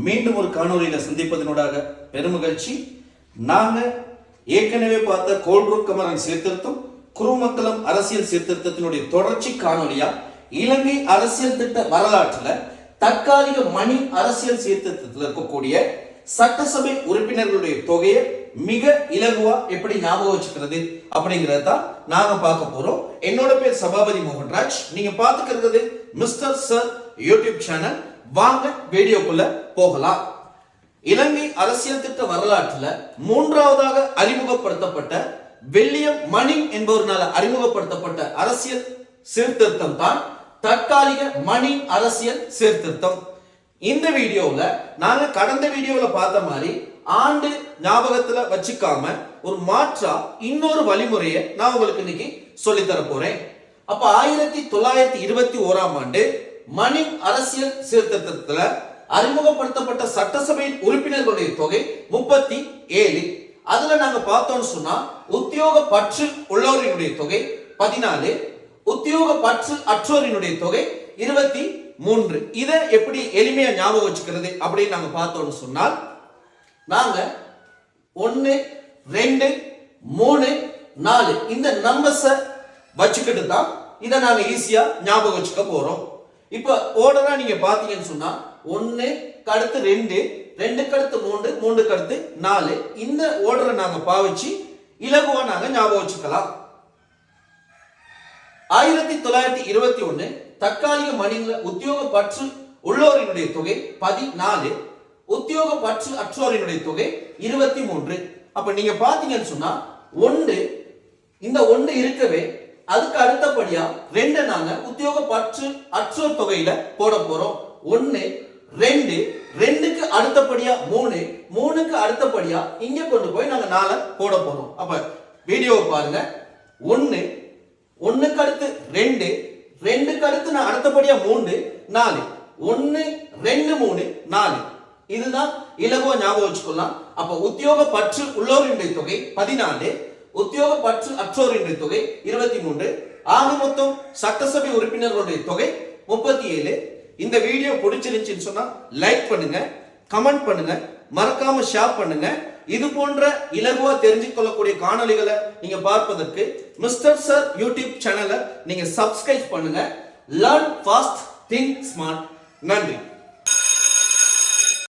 மீண்டும் ஒரு காணொலியில சந்திப்பதனூடாக பெருமகிழ்ச்சி. நாங்க ஏற்கனவே பார்த்த கோல்ட்ரூக் கமரன் சீர்திருத்தம், குருமக்களம் அரசியல் சீர்திருத்தத்தினுடைய தொடர்ச்சி காணொலியா இலங்கை அரசியல் திட்ட வரலாற்றுல தற்காலிக மணி அரசியல் சீர்திருத்தத்தில் இருக்கக்கூடிய சட்டசபை உறுப்பினர்களுடைய தொகையை மிக இலகுவா எப்படி ஞாபகம் வச்சுக்கிறது அப்படிங்கறத நாங்க பார்க்க போறோம். என்னோட பேர் சபாபதி மோகன்ராஜ். நீங்க பார்த்துக்கிறது மிஸ்டர் சர் யூடியூப் சேனல். வாங்க வீடியோக்குள்ள போகலாம். இலங்கை அரசியல் திட்ட வரலாற்றுல மூன்றாவதாக அறிமுகப்படுத்தப்பட்ட வில்லியம் மணிங் என்பவரால் அறிமுகப்படுத்தப்பட்ட அரசியல் சீர்திருத்தம் தான் தற்காலிக மணி அரசியல் சீர்திருத்தம். இந்த வீடியோல நாங்க கடந்த வீடியோல பார்த்த மாதிரி ஆண்டு ஞாபகத்துல வச்சுக்காம ஒரு மாற்றா இன்னொரு வழிமுறையை நான் உங்களுக்கு இன்னைக்கு சொல்லி தர போறேன். அப்ப 1921ஆம் ஆண்டு மணி அரசியல் சீர்திருத்தத்துல அறிமுகப்படுத்தப்பட்ட சட்டசபையின் உறுப்பினர்களுடைய தொகை 37. அதுல நாங்க பார்த்தோம்னு சொன்னா உத்தியோக பற்று உள்ளவரினுடைய தொகை 14, உத்தியோக பற்று அற்றோரினுடைய தொகை 23. இதை எப்படி எளிமையா ஞாபகம் வச்சுக்கிறது அப்படின்னு நாங்க பார்த்தோம்னு சொன்னால், நாங்க 1, 2, 3, 4 இந்த நம்பர்ஸை வச்சுக்கிட்டு தான் இதை நாங்க ஈஸியா ஞாபகம் வச்சுக்க போறோம். இப்ப ஓர்டரா நீங்க பாத்தீங்கன்னு சொன்னா 1 அடுத்து 2, 2 அடுத்து 3, 3 அடுத்து 4 இந்த ஓர்டரை நாங்க பாவிச்சு இலகுவா நாங்க ஞாபகம் வச்சுக்கலாம். 1921 தற்காலிக மணில உத்தியோக பற்று உள்ளோரினுடைய தொகை 14, உத்தியோக பற்று அற்றோரினுடைய தொகை 23. அப்ப நீங்க பாத்தீங்கன்னு சொன்னா 1 இந்த 1 இருக்கவே அதுக்கு அடுத்தபடியா 2 நாங்க உத்தியோக பற்று அற்றோர் தொகையில போட போறோம். 1, 2, 2க்கு அடுத்தபடியா 3, 3க்கு அடுத்தபடியா இங்க கொண்டு போய் நாங்க 4 போட போறோம். அப்ப வீடியோவை பாருங்க. 1, 1க்கு அடுத்து 2, 2க்கு அடுத்து நான் அடுத்தபடியா 3, 4, 1, 2, 3, 4 இதுதான் இலகுவா ஞாபகம் வச்சுக்கலாம். அப்ப உத்தியோக பற்று உள்ளோரினுடைய தொகை 14, உத்தியோக பற்று அற்றோரினுடைய தொகை 23. ஆக மொத்தம் சட்டசபை உறுப்பினர்களுடைய தொகை 37. இந்த வீடியோ பிடிச்சிருந்துச்சுன்னு சொன்னா லைக் பண்ணுங்க, கமெண்ட் பண்ணுங்க, மறக்காம ஷேர் பண்ணுங்க. இது போன்ற இலகுவா தெரிஞ்சு கொள்ளக்கூடிய காணொளிகளை நீங்க பார்ப்பதற்கு மிஸ்டர் சர் யூடியூப் சேனலை நீங்க சப்ஸ்கிரைப் பண்ணுங்க. Learn fast, think smart. நன்றி.